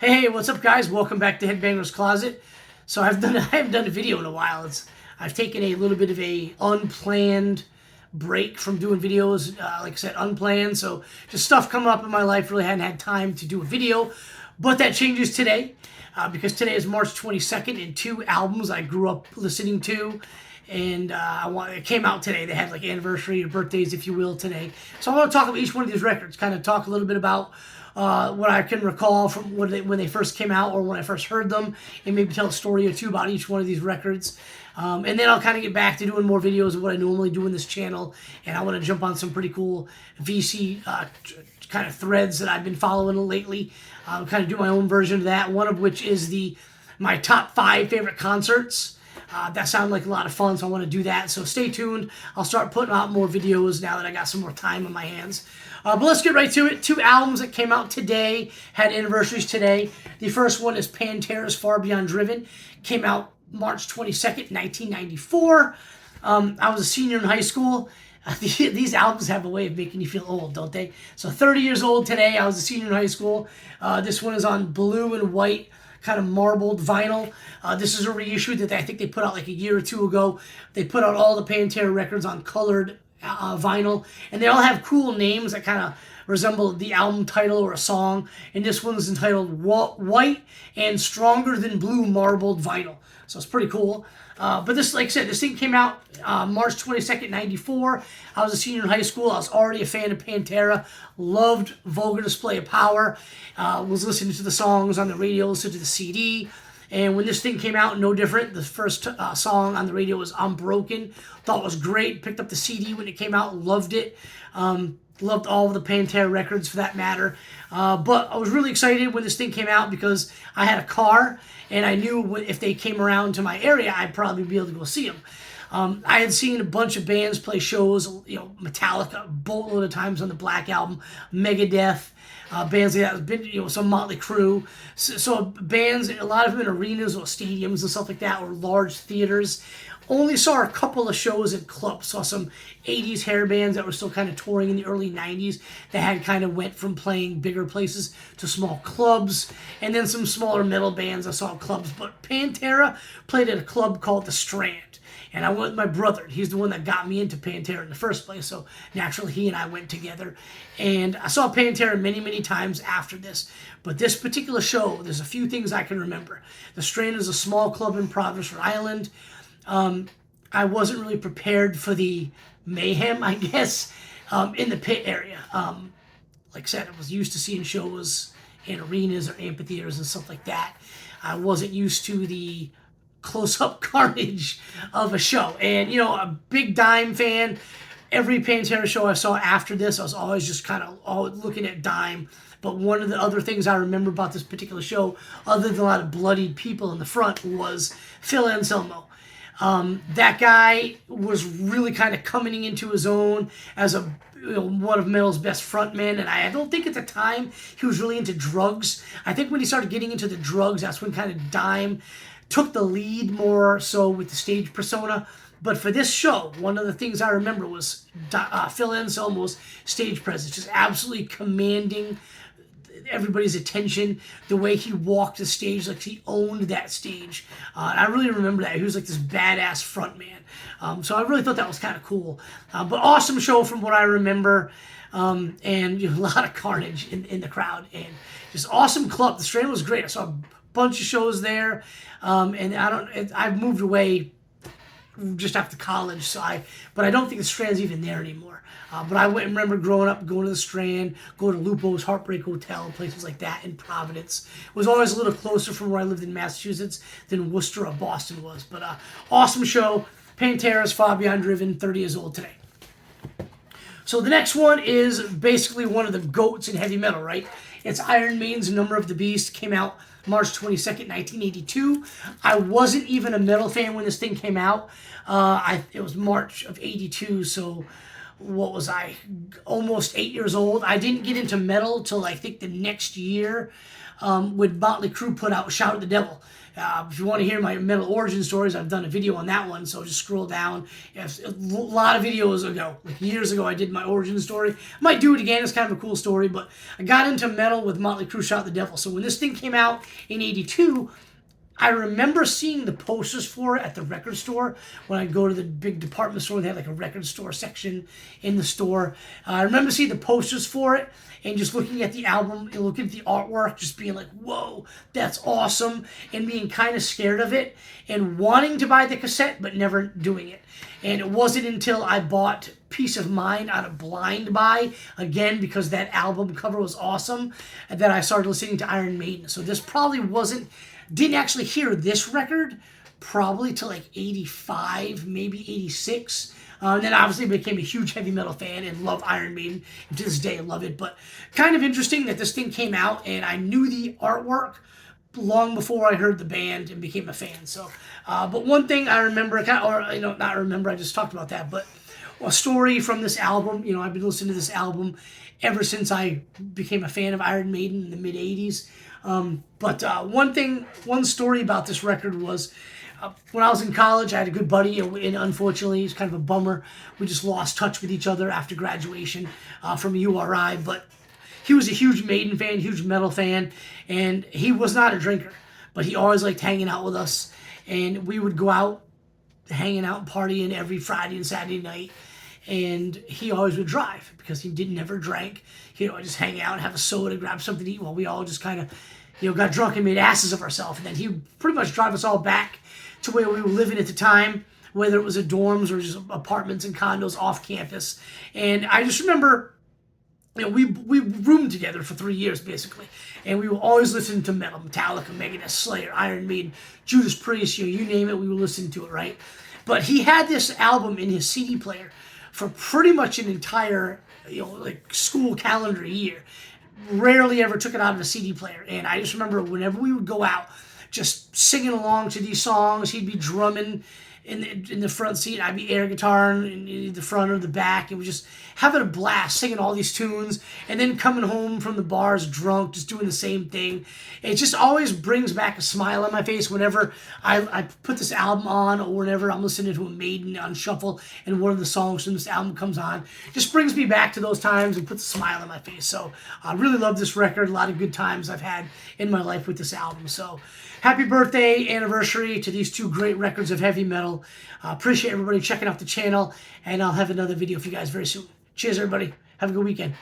Hey, what's up, guys? Welcome back to Headbanger's Closet. So I haven't done a video in a while. I've taken a little bit of a unplanned break from doing videos. Like I said, unplanned. So just stuff coming up in my life. Really hadn't had time to do a video, but that changes today because today is March 22nd, and two albums I grew up listening to. And it came out today. They had like anniversary or birthdays, if you will, today. So I want to talk about each one of these records, kind of talk a little bit about what I can recall from when they first came out or when I first heard them, and maybe tell a story or two about each one of these records. And then I'll kind of get back to doing more videos of what I normally do in this channel, and I want to jump on some pretty cool VC kind of threads that I've been following lately. I'll kind of do my own version of that, one of which is my top 5 favorite concerts. That sounded like a lot of fun, so I want to do that. So stay tuned. I'll start putting out more videos now that I got some more time on my hands. But let's get right to it. 2 albums that came out today, had anniversaries today. The first one is Pantera's Far Beyond Driven. Came out March 22nd, 1994. I was a senior in high school. These albums have a way of making you feel old, don't they? So 30 years old today. I was a senior in high school. This one is on blue and white, kind of marbled vinyl. This is a reissue that I think they put out like a year or two ago. They put out all the Pantera records on colored vinyl, and they all have cool names that kind of resemble the album title or a song. And this one's entitled White and Stronger Than Blue Marbled Vinyl. So it's pretty cool. But this, like I said, this thing came out March 22nd, 94. I was a senior in high school. I was already a fan of Pantera. Loved Vulgar Display of Power. Was listening to the songs on the radio, listening to the CD. And when this thing came out, no different. The first song on the radio was I'm Broken. Thought it was great. Picked up the CD when it came out. Loved it. Loved all of the Pantera records for that matter. But I was really excited when this thing came out because I had a car, and I knew if they came around to my area, I'd probably be able to go see them. I had seen a bunch of bands play shows, Metallica, a boatload of times on the Black Album, Megadeth, bands like that, been, some Motley Crue. So bands, a lot of them in arenas or stadiums and stuff like that, or large theaters. Only saw a couple of shows in clubs. Saw some 80s hair bands that were still kind of touring in the early 90s that had kind of went from playing bigger places to small clubs. And then some smaller metal bands I saw in clubs. But Pantera played at a club called The Strand. And I went with my brother. He's the one that got me into Pantera in the first place. So naturally, he and I went together. And I saw Pantera many, many times after this. But this particular show, there's a few things I can remember. The Strand is a small club in Providence, Rhode Island. I wasn't really prepared for the mayhem, I guess, in the pit area. Like I said, I was used to seeing shows in arenas or amphitheaters and stuff like that. I wasn't used to the close-up carnage of a show. And, a big Dime fan. Every Pantera show I saw after this, I was always just kind of looking at Dime. But one of the other things I remember about this particular show, other than a lot of bloodied people in the front, was Phil Anselmo. That guy was really kind of coming into his own as one of metal's best frontmen, and I don't think at the time he was really into drugs. I think when he started getting into the drugs, that's when kind of Dime took the lead more so with the stage persona. But for this show, one of the things I remember was Phil Anselmo's stage presence, just absolutely commanding everybody's attention, the way he walked the stage, like he owned that stage. And I really remember that. He was like this badass frontman. So I really thought that was kind of cool. But awesome show from what I remember. And a lot of carnage in the crowd. And just awesome club. The Strand was great. I saw a bunch of shows there. And I've moved away just after college, but I don't think the Strand's even there anymore. But I remember growing up, going to the Strand, going to Lupo's Heartbreak Hotel, places like that in Providence. It was always a little closer from where I lived in Massachusetts than Worcester or Boston was. But awesome show. Pantera's Far Beyond Driven, 30 years old today. So the next one is basically one of the GOATs in heavy metal, right? It's Iron Maiden's Number of the Beast. Came out March 22nd, 1982. I wasn't even a metal fan when this thing came out. It was March of 82, so what was I? Almost 8 years old. I didn't get into metal till I think the next year. when Motley Crue put out Shout at the Devil. If you want to hear my metal origin stories, I've done a video on that one, so just scroll down. Yes, a lot of videos ago, like years ago, I did my origin story. I might do it again, it's kind of a cool story, but I got into metal with Motley Crue Shout at the Devil. So when this thing came out in '82, I remember seeing the posters for it at the record store when I go to the big department store. They had like a record store section in the store. I remember seeing the posters for it and just looking at the album and looking at the artwork, just being like, whoa, that's awesome, and being kind of scared of it and wanting to buy the cassette but never doing it. And it wasn't until I bought Peace of Mind on a blind buy, again, because that album cover was awesome, that I started listening to Iron Maiden. So this probably didn't actually hear this record probably till like 85, maybe 86. And then obviously became a huge heavy metal fan and love Iron Maiden. And to this day, I love it. But kind of interesting that this thing came out and I knew the artwork long before I heard the band and became a fan. So, but one thing I remember, not remember, I just talked about that, but a story from this album. I've been listening to this album ever since I became a fan of Iron Maiden in the mid 80s. But one story about this record was when I was in college, I had a good buddy, and unfortunately, it's kind of a bummer. We just lost touch with each other after graduation from URI, but he was a huge Maiden fan, huge metal fan, and he was not a drinker, but he always liked hanging out with us, and we would go out hanging out and partying every Friday and Saturday night. And he always would drive because he never drank. He'd always just hang out, have a soda, grab something to eat while we all just kind of, got drunk and made asses of ourselves. And then he would pretty much drive us all back to where we were living at the time, whether it was at dorms or just apartments and condos off campus. And I just remember, we roomed together for 3 years basically, and we were always listening to metal: Metallica, Megadeth, Slayer, Iron Maiden, Judas Priest, you name it, we were listening to it, right? But he had this album in his CD player for pretty much an entire, school calendar year. Rarely ever took it out of a CD player. And I just remember whenever we would go out, just singing along to these songs. He'd be drumming in the front seat. I'd be air guitar in the front or the back. And we're just having a blast singing all these tunes, and then coming home from the bars drunk, just doing the same thing. It just always brings back a smile on my face whenever I put this album on, or whenever I'm listening to a Maiden on shuffle and one of the songs from this album comes on. Just brings me back to those times and puts a smile on my face. So I really love this record. A lot of good times I've had in my life with this album. So happy birthday, anniversary to these two great records of heavy metal. Appreciate everybody checking out the channel, and I'll have another video for you guys very soon. Cheers, everybody. Have a good weekend.